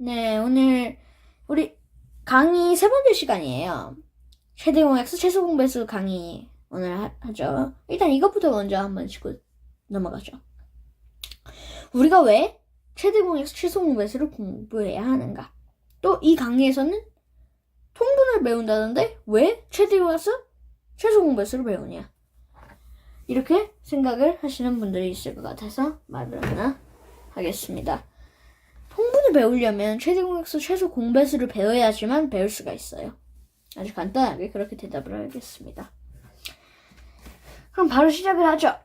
네, 오늘 우리 강의 세 번째 시간이에요. 최대 공약수, 최소 공배수 강의 오늘 하죠. 일단 이것부터 먼저 한번 짚고 넘어가죠. 우리가 왜 최대 공약수, 최소 공배수를 공부해야 하는가? 또 이 강의에서는 통분을 배운다던데 왜 최대 공약수, 최소 공배수를 배우냐? 이렇게 생각을 하시는 분들이 있을 것 같아서 말을 하나 하겠습니다. 통분을 배우려면 최대 공약수, 최소 공배수를 배워야지만 배울 수가 있어요. 아주 간단하게 그렇게 대답을 하겠습니다. 그럼 바로 시작을 하죠.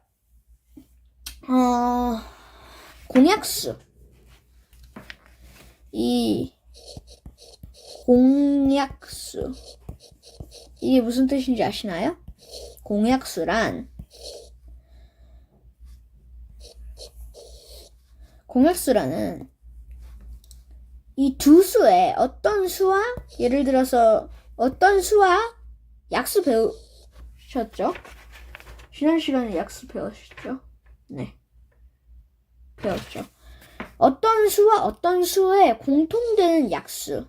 공약수. 이 공약수. 이게 무슨 뜻인지 아시나요? 공약수란 공약수라는 이 두 수의 어떤 수와 예를 들어서 어떤 수와 약수 배우셨죠? 지난 시간에 약수 배우셨죠? 네. 배웠죠. 어떤 수와 어떤 수의 공통되는 약수.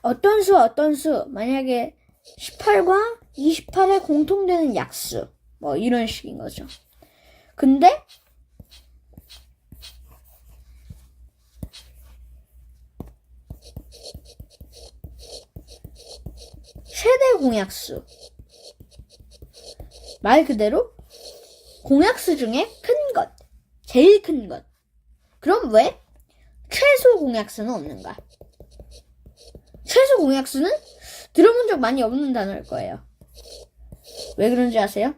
어떤 수와 어떤 수. 만약에 18과 28의 공통되는 약수. 뭐 이런 식인 거죠. 근데 최대 공약수. 말 그대로 공약수 중에 큰 것. 제일 큰 것. 그럼 왜 최소 공약수는 없는가? 최소 공약수는 들어본 적 많이 없는 단어일 거예요. 왜 그런지 아세요?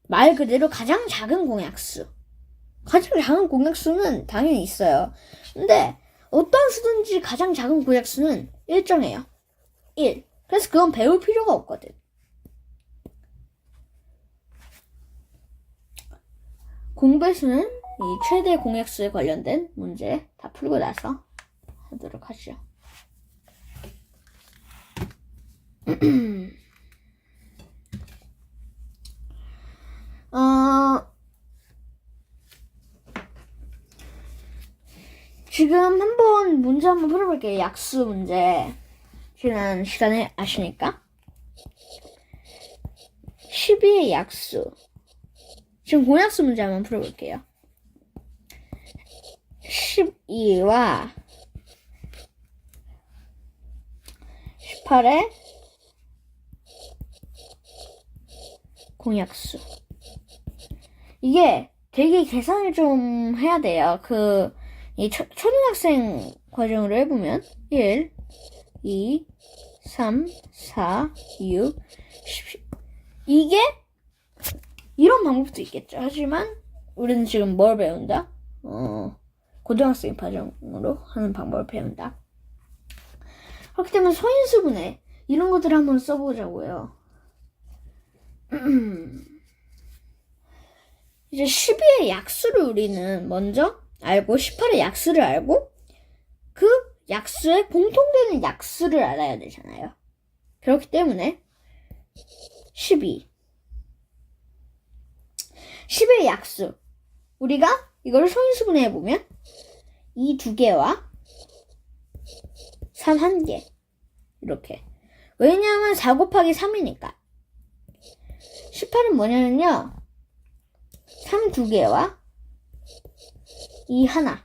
말 그대로 가장 작은 공약수. 가장 작은 공약수는 당연히 있어요. 근데 어떤 수든지 가장 작은 공약수는 일정해요. 1. 그래서 그건 배울 필요가 없거든. 공배수는 이 최대 공약수에 관련된 문제 다 풀고 나서 하도록 하죠. 지금 한번 문제 한번 풀어볼게요. 약수 문제. 지난 시간에 아시니까. 12의 약수. 지금 공약수 문제 한번 풀어볼게요. 12와 18의 공약수. 이게 되게 계산을 좀 해야 돼요. 이 초등학생 과정으로 해보면 1, 2, 3, 4, 6, 10. 이게 이런 방법도 있겠죠. 하지만 우리는 지금 뭘 배운다? 고등학생 과정으로 하는 방법을 배운다. 그렇기 때문에 서인수분해 이런 것들을 한번 써보자고요. 이제 12의 약수를 우리는 먼저 알고 18의 약수를 알고 그 약수에 공통되는 약수를 알아야 되잖아요. 그렇기 때문에 12. 10의 약수. 우리가 이거를 소인수분해 해보면 이 두 개와 3 한 개. 이렇게. 왜냐하면 4 곱하기 3이니까. 18은 뭐냐면요. 3 두 개와 2 하나.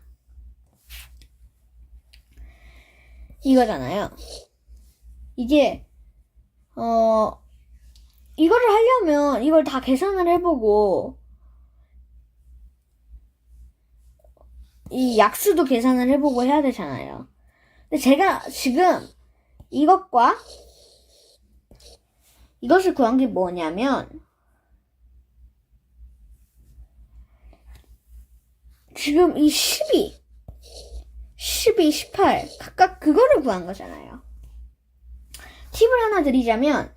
이거잖아요. 이게 이거를 하려면 이걸 다 계산을 해보고 이 약수도 계산을 해보고 해야 되잖아요. 근데 제가 지금 이것과 이것을 구한 게 뭐냐면 지금 이 12, 18 각각 그거를 구한 거잖아요. 팁을 하나 드리자면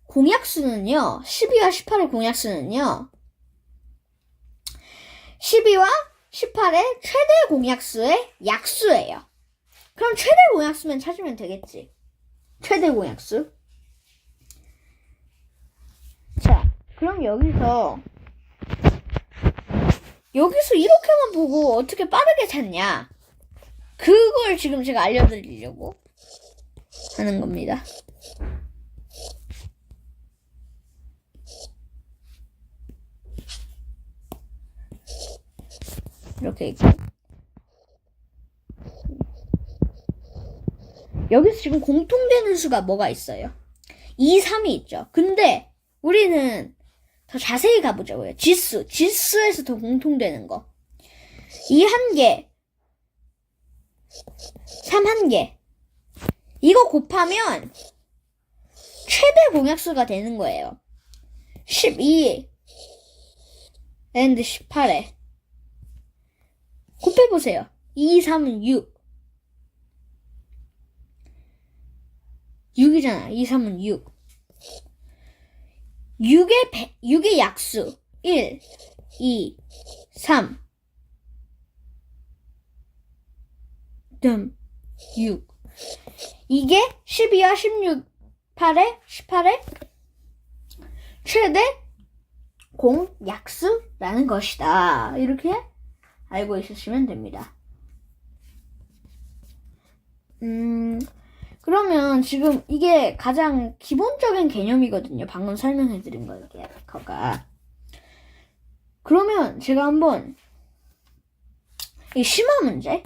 공약수는요. 12와 18의 공약수는요. 12와 18의 최대 공약수의 약수예요. 그럼 최대 공약수면 찾으면 되겠지. 최대 공약수. 자, 그럼 여기서 여기서 이렇게만 보고 어떻게 빠르게 찾냐? 그걸 지금 제가 알려드리려고 하는 겁니다. 이렇게 있고 여기서 지금 공통되는 수가 뭐가 있어요? 2, 3이 있죠. 근데 우리는 더 자세히 가보자고요. 지수에서 더 공통되는 거. 2 1개, 3 1개. 이거 곱하면 최대 공약수가 되는 거예요. 12 and 18에 곱해보세요. 2, 3은 6. 6이잖아. 2, 3은 6. 6의 약수. 1, 2, 3. 6. 이게 12와 18의 최대 공약수라는 것이다. 이렇게 알고 있으시면 됩니다. 그러면 지금 이게 가장 기본적인 개념이거든요. 방금 설명해드린 거가. 그러면 제가 한번 이 심화 문제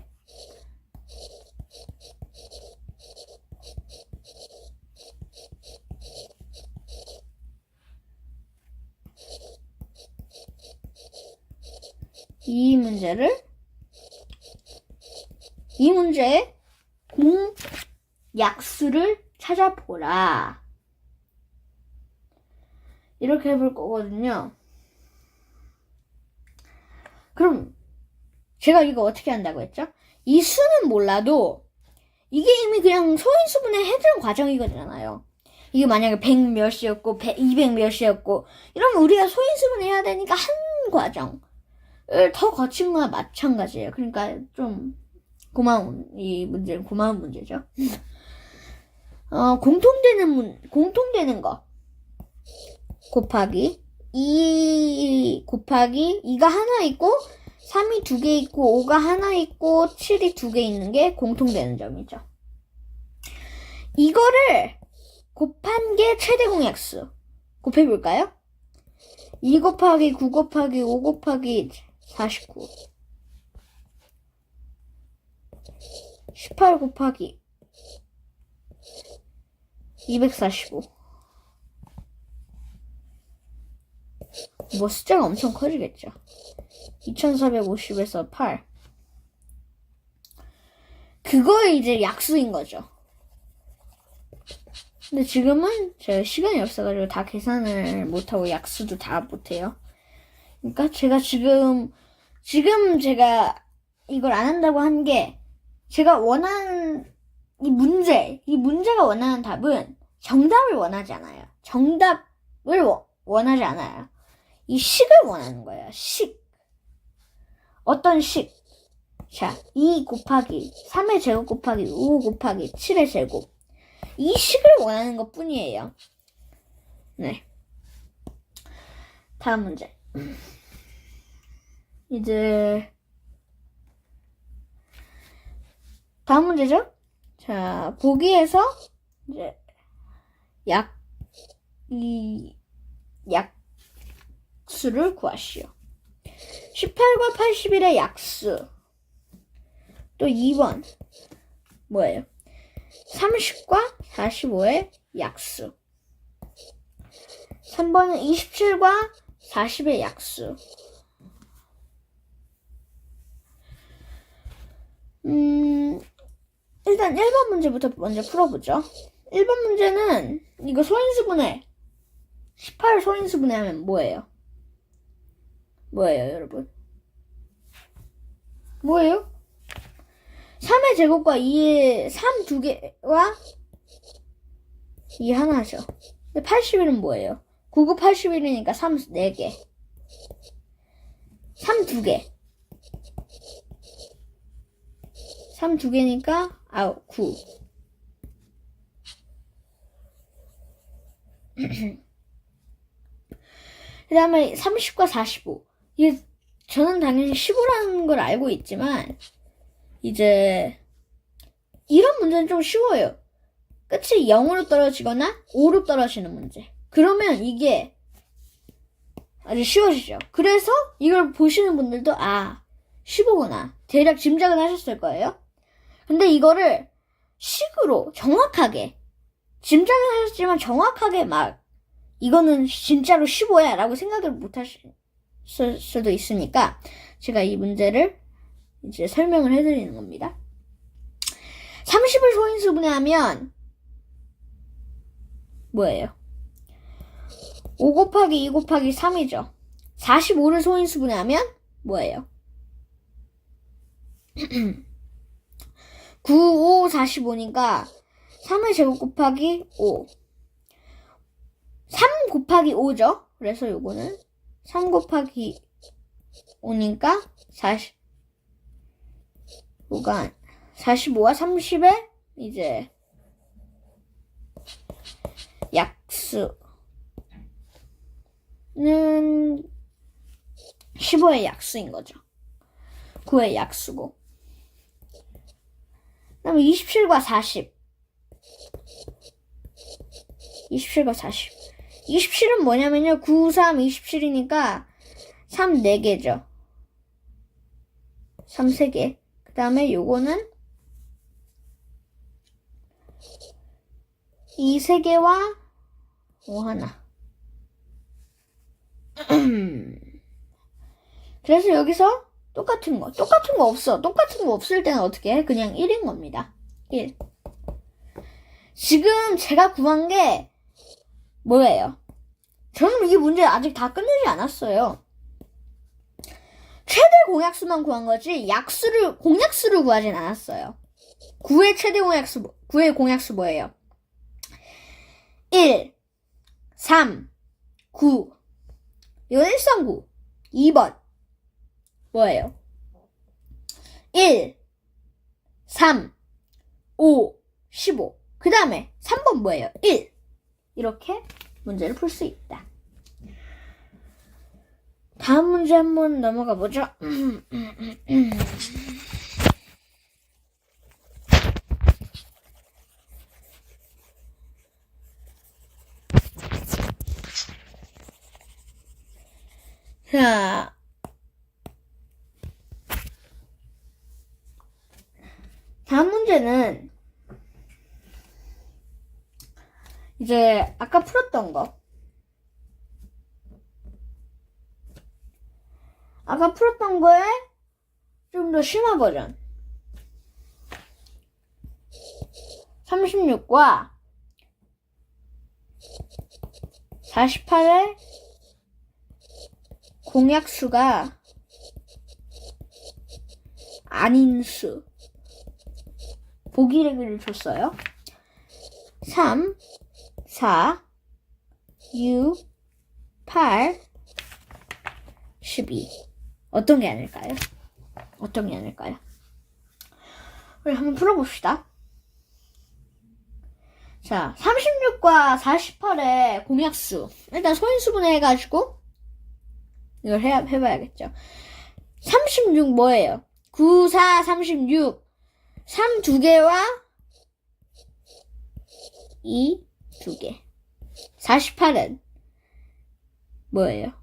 이 문제의 공약수를 찾아보라. 이렇게 해볼 거거든요. 그럼 제가 이거 어떻게 한다고 했죠? 이 수는 몰라도 이게 이미 그냥 소인수분해 해주는 과정이거든요. 이게 만약에 100 몇이었고 200 몇이었고 이러면 우리가 소인수분해 해야 되니까 한 과정을 더 거친 거나 마찬가지예요. 그러니까 좀 고마운 문제죠. 공통되는 거 곱하기 2 곱하기 2가 하나 있고 3이 2개 있고 5가 하나 있고 7이 2개 있는 게 공통되는 점이죠. 이거를 곱한 게 최대 공약수. 곱해볼까요? 2 곱하기 9 곱하기 5 곱하기 49 18 곱하기 245 뭐 숫자가 엄청 커지겠죠. 2450에서 8 그거 이제 약수인 거죠. 근데 지금은 제가 시간이 없어가지고 다 계산을 못하고 약수도 다 못해요. 그러니까 제가 지금 제가 이걸 안 한다고 한 게 제가 원하는 이 문제가 원하는 답은 정답을 원하지 않아요. 정답을 원하지 않아요. 이 식을 원하는 거예요. 식. 어떤 식? 자, 2 곱하기 3의 제곱 곱하기 5 곱하기 7의 제곱. 이 식을 원하는 것 뿐이에요. 네. 다음 문제. 이제 다음 문제죠? 자, 보기에서 이제 약수를 구하시오. 18과 81의 약수. 또 2번 뭐예요? 30과 45의 약수. 3번은 27과 40의 약수. 일단 1번 문제부터 먼저 풀어보죠. 1번 문제는 이거 소인수분해. 18 소인수분해하면 뭐예요? 뭐예요, 여러분? 뭐예요? 3의 제곱과 2의 3 2개와 2 하나죠. 근데 81은 뭐예요? 9, 9, 81이니까 3 4개. 3 2개. 3 2개니까 9. 그 다음에 30과 45. 이게 저는 당연히 15라는 걸 알고 있지만 이제 이런 문제는 좀 쉬워요. 끝이 0으로 떨어지거나 5로 떨어지는 문제. 그러면 이게 아주 쉬워지죠. 그래서 이걸 보시는 분들도 15구나. 대략 짐작은 하셨을 거예요. 근데 이거를 식으로 정확하게 짐작은 하셨지만 정확하게 막 이거는 진짜로 15야 라고 생각을 못 하실 수도 있으니까 제가 이 문제를 이제 설명을 해드리는 겁니다. 30을 소인수분해하면 뭐예요? 5 곱하기 2 곱하기 3이죠. 45를 소인수분해하면 뭐예요? 9, 5, 45니까 3의 제곱 곱하기 5. 3 곱하기 5죠. 그래서 요거는 3 곱하기 5니까 45가 45와 30의 이제 약수는 15의 약수인 거죠. 9의 약수고. 그다음에 27과 40. 27과 40. 27은 뭐냐면요. 9, 3, 27이니까 3 4개죠. 3 3개. 그 다음에 요거는 2 3개와 5 하나. 그래서 여기서 똑같은 거 없어. 똑같은 거 없을 때는 어떻게 해? 그냥 1인 겁니다. 1. 지금 제가 구한 게 뭐예요? 저는 이 문제 아직 다 끝내지 않았어요. 최대 공약수만 구한 거지 공약수를 구하진 않았어요. 9의 최대 공약수, 9의 공약수 뭐예요? 1, 3, 9. 이건 139. 2번 뭐예요? 1, 3, 5, 15. 그 다음에 3번 뭐예요? 1. 이렇게 문제를 풀 수 있다. 다음 문제 한번 넘어가 보죠. 자, 다음 문제는 이제 아까 풀었던 거. 아까 풀었던 거에 좀 더 심화 버전. 36과 48의 공약수가 아닌 수. 보기를 줬어요. 3, 4, 6, 8, 12. 어떤 게 아닐까요? 어떤 게 아닐까요? 우리 한번 풀어봅시다. 자, 36과 48의 공약수. 일단 소인수분해 해가지고 이걸 해봐야겠죠. 36 뭐예요? 9, 4, 36. 3 2개와 2 2개. 48은 뭐예요?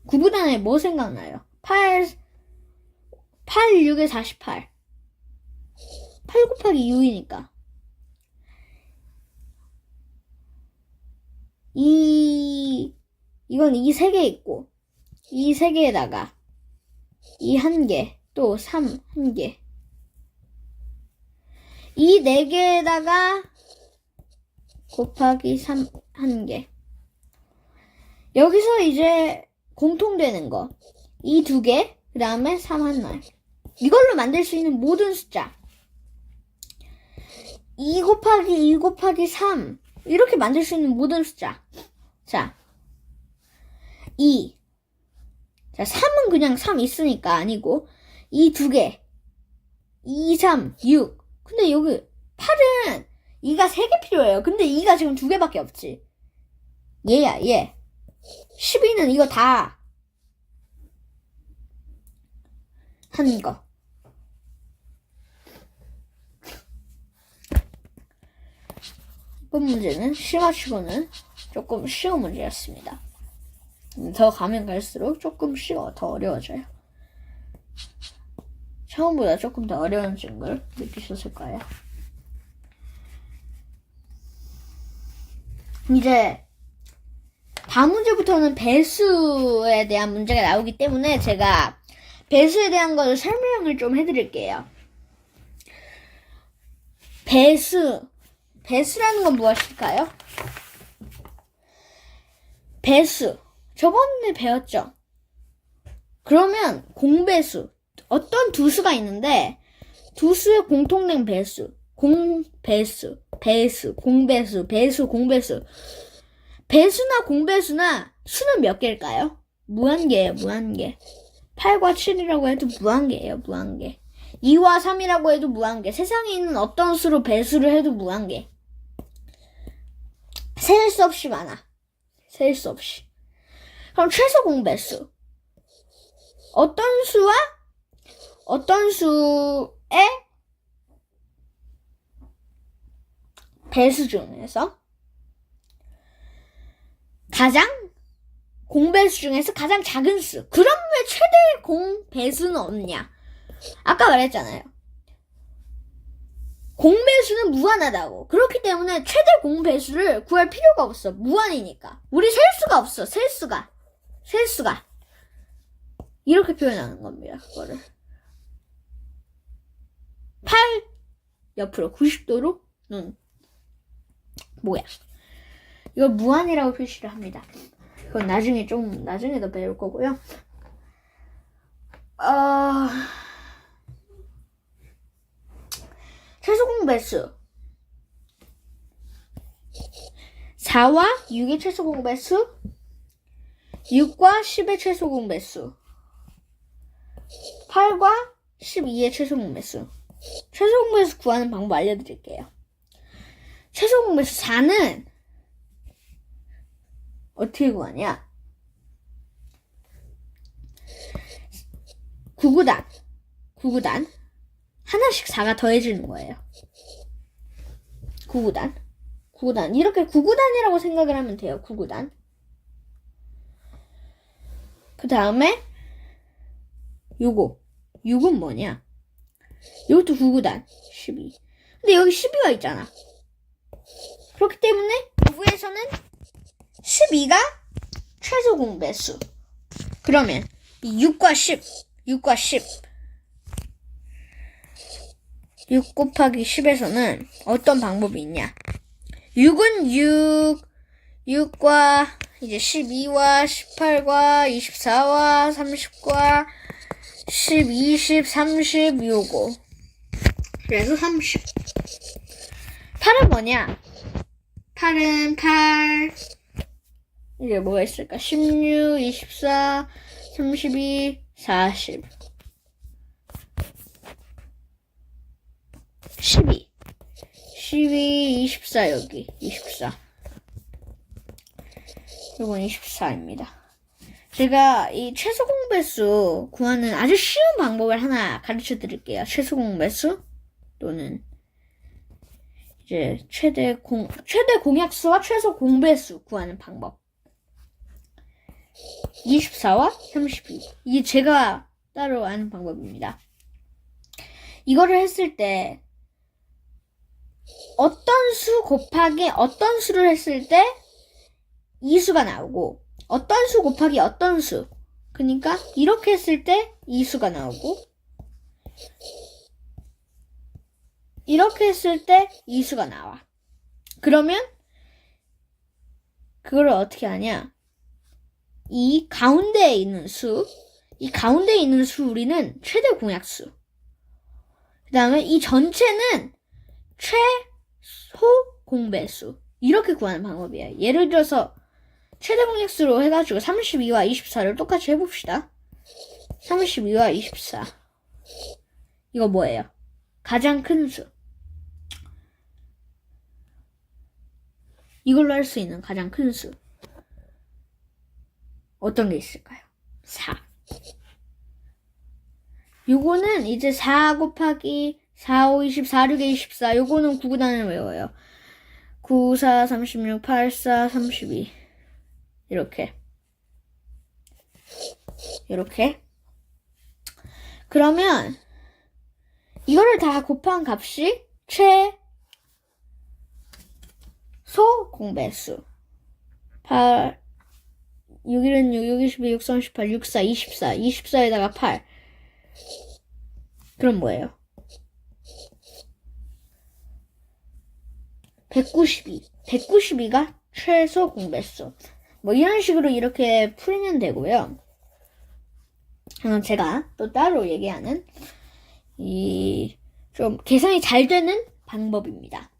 9분의 뭐 생각나요? 8, 6에 48. 8 곱하기 6이니까. 이건 2 3개 있고, 2 3개에다가 2 1개, 또 3 1개. 2 4개에다가 곱하기 3 1개. 여기서 이제 공통되는 거. 2 2개, 그 다음에 3 1알. 이걸로 만들 수 있는 모든 숫자. 2 곱하기 2 곱하기 3. 이렇게 만들 수 있는 모든 숫자. 자, 2. 자, 3은 그냥 3 있으니까 아니고, 2 2개. 2, 3, 6. 근데 여기 8은 2가 3개 필요해요. 근데 2가 지금 2개밖에 없지. 얘야, 얘. 12는 이거 다 하는 거. 이번 문제는 실맞추고는 조금 쉬운 문제였습니다. 더 가면 갈수록 조금씩 더 어려워져요. 처음보다 조금 더 어려워진 걸 느끼셨을 거예요. 이제 다음 문제부터는 배수에 대한 문제가 나오기 때문에 제가 배수에 대한 걸 설명을 좀 해드릴게요. 배수라는 건 무엇일까요? 배수. 저번에 배웠죠? 그러면 공배수. 어떤 두 수가 있는데 두 수의 공통된 배수. 공배수, 배수, 공배수, 배수, 공배수. 배수나 공배수나 수는 몇 개일까요? 무한개예요, 무한개. 8과 7이라고 해도 무한개예요, 무한개. 2와 3이라고 해도 무한개. 세상에 있는 어떤 수로 배수를 해도 무한개. 셀 수 없이 많아. 셀 수 없이. 그럼 최소 공배수. 어떤 수와 어떤 수의 배수 중에서 가장 공배수 중에서 가장 작은 수. 그럼 왜 최대 공배수는 없냐? 아까 말했잖아요. 공배수는 무한하다고. 그렇기 때문에 최대 공배수를 구할 필요가 없어. 무한이니까. 우리 셀 수가 없어. 셀 수가. 이렇게 표현하는 겁니다. 그거를. 8 옆으로 90도로 눈 모양. 이걸 무한이라고 표시를 합니다. 그건 나중에 더 배울 거고요. 최소 공배수 4와 6의 최소 공배수, 6과 10의 최소 공배수, 8과 12의 최소 공배수. 최소 공배수 구하는 방법 알려드릴게요. 최소 공배수 4는 어떻게 구하냐? 9구단 하나씩 4가 더해지는 거예요. 9구단 이렇게 9구단이라고 생각을 하면 돼요. 9구단. 그 다음에 요건 뭐냐? 이것도 9구단 12. 근데 여기 12가 있잖아. 그렇기 때문에 위에서는 12가 최소 공배수. 그러면 6과 10 6 곱하기 10에서는 어떤 방법이 있냐? 6은 6과 이제 12와 18과 24와 30과 10, 20, 30 요거. 그래서 30. 8은 뭐냐? 8은 8 이제 뭐가 있을까? 16, 24, 32, 40 12 24 여기 24 이건 24입니다. 제가 이 최소 공배수 구하는 아주 쉬운 방법을 하나 가르쳐 드릴게요. 최소 공배수 또는 이제 최대 공약수와 최소 공배수 구하는 방법. 24와 32. 이게 제가 따로 아는 방법입니다. 이거를 했을 때 어떤 수 곱하기 어떤 수를 했을 때 이 수가 나오고 어떤 수 곱하기 어떤 수. 그러니까 이렇게 했을 때 이 수가 나오고 이렇게 했을 때 이 수가 나와. 그러면 그걸 어떻게 하냐? 이 가운데에 있는 수 우리는 최대 공약수. 그 다음에 이 전체는 최소 공배수. 이렇게 구하는 방법이에요. 예를 들어서 최대 공약수로 해가지고 32와 24를 똑같이 해봅시다. 32와 24. 이거 뭐예요? 가장 큰 수. 이걸로 할 수 있는 가장 큰 수. 어떤 게 있을까요? 4. 요거는 이제 4 곱하기 4, 5, 20, 4, 6에 24. 요거는 9구단을 외워요. 9, 4, 36, 8, 4, 32. 이렇게. 그러면 이거를 다 곱한 값이 최소 공배수. 8, 6일은 6, 6, 22, 6, 38, 6, 4, 24. 24에다가 8. 그럼 뭐예요? 192. 192가 최소 공배수. 뭐 이런 식으로 이렇게 풀면 되고요. 제가 또 따로 얘기하는 이 좀 계산이 잘 되는 방법입니다.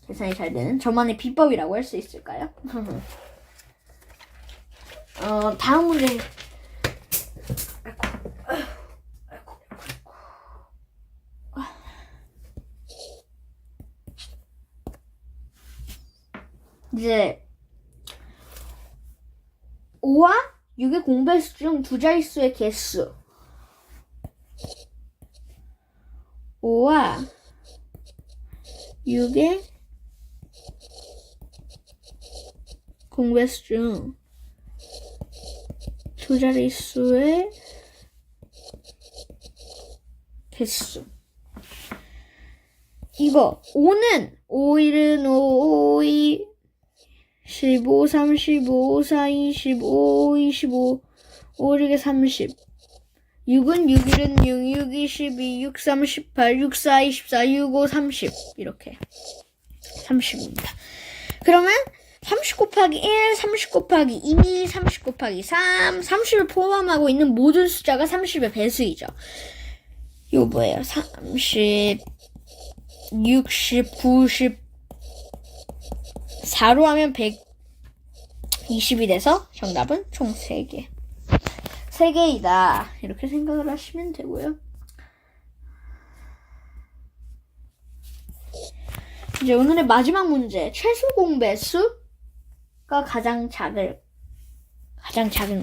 계산이 잘 되는 저만의 비법이라고 할 수 있을까요? 다음 문제. 이제 5와 6의 공배수 중 두 자릿수의 개수. 5와 6의 공배수 중 두 자릿수의 개수. 이거 5는 5일은 5, 2, 15, 35, 4, 25, 25, 5, 6에 30. 6은 6일은 6, 6, 22, 6, 3, 18, 6, 4, 24, 6, 5, 30. 이렇게. 30입니다. 그러면 30 곱하기 1, 30 곱하기 2, 30 곱하기 3, 30을 포함하고 있는 모든 숫자가 30의 배수이죠. 이거 뭐예요? 30, 60, 90, 4로 하면 120이 돼서 정답은 총 3개. 3개이다. 이렇게 생각을 하시면 되고요. 이제 오늘의 마지막 문제. 최소 공배수가 가장 작은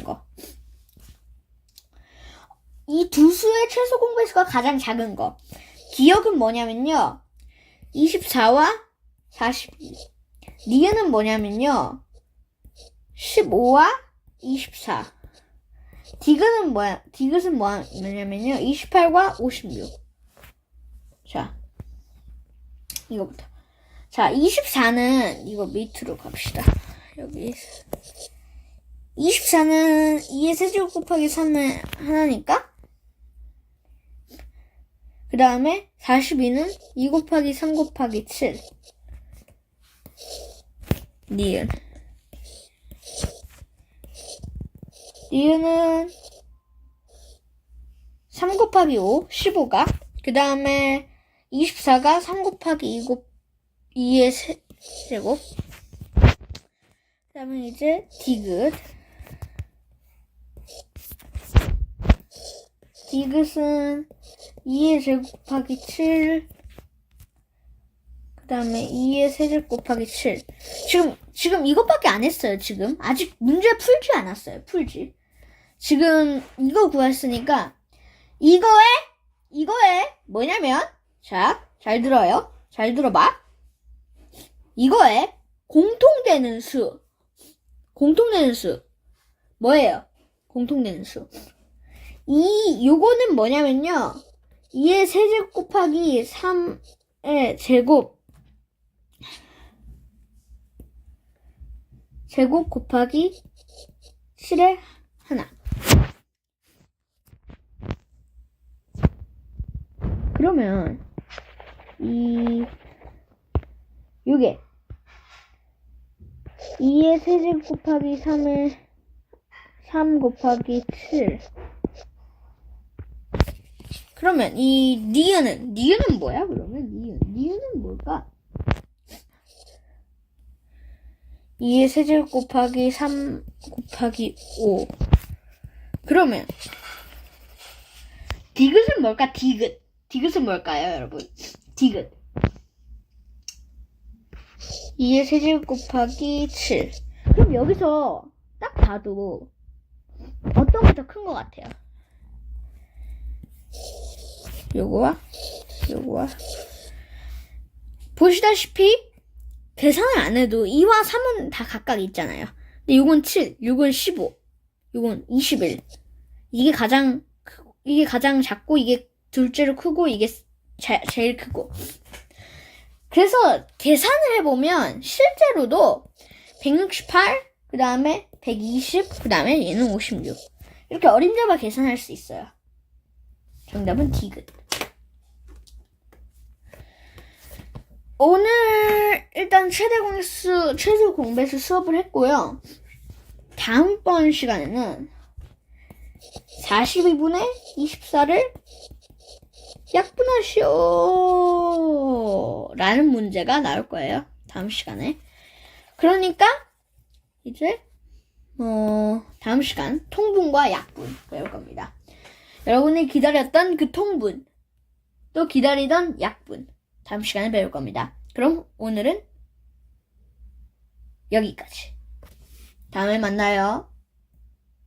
거. 이 두 수의 최소 공배수가 가장 작은 거. 기억은 뭐냐면요. 24와 42. 니은은 뭐냐면요. 15와 24. 디귿은 뭐냐면요. 28과 56. 자, 이거부터. 자, 24는 이거 밑으로 갑시다. 여기 24는 2의 세제곱 곱하기 3의 하나니까. 그 다음에 42는 2 곱하기 3 곱하기 7. 니은. 니은은 3 곱하기 5, 15가. 그 다음에 24가 3 곱하기 2의 세제곱. 그 다음에 이제 디귿. 디귿은 2의 제곱 곱하기 7. 그 다음에 2의 세제곱 곱하기 7. 지금 이것밖에 안 했어요, 지금. 아직 문제 풀지 않았어요, 지금 이거 구했으니까, 이거에 뭐냐면, 자, 잘 들어요. 잘 들어봐. 이거에 공통되는 수. 뭐예요? 공통되는 수. 요거는 뭐냐면요. 2의 세제곱 곱하기 3의 제곱 곱하기 7의 하나. 그러면 요게 2의 세제곱 곱하기 3의 3 곱하기 7. 그러면 이 니은은 뭐야? 그러면 니은은 뭘까? 2의 세제곱 곱하기 3 곱하기 5. 그러면 디귿은 뭘까? 디귿은 뭘까요, 여러분? 디귿. 2의 세제곱 곱하기 7. 그럼 여기서 딱 봐도 어떤 게 더 큰 것 같아요? 요거와 보시다시피 계산을 안 해도 2와 3은 다 각각 있잖아요. 근데 요건 7, 요건 15, 요건 21. 이게 가장 작고 이게 둘째로 크고 이게 제일 크고. 그래서 계산을 해보면 실제로도 168, 그 다음에 120, 그 다음에 얘는 56. 이렇게 어림잡아 계산할 수 있어요. 정답은 디귿. 오늘 일단 최소 공배수 수업을 했고요. 다음번 시간에는 42분의 24를 약분하시오 라는 문제가 나올 거예요. 다음 시간에. 그러니까 이제 다음 시간 통분과 약분 배울 겁니다. 여러분이 기다렸던 그 통분, 또 기다리던 약분 다음 시간에 배울 겁니다. 그럼 오늘은 여기까지. 다음에 만나요.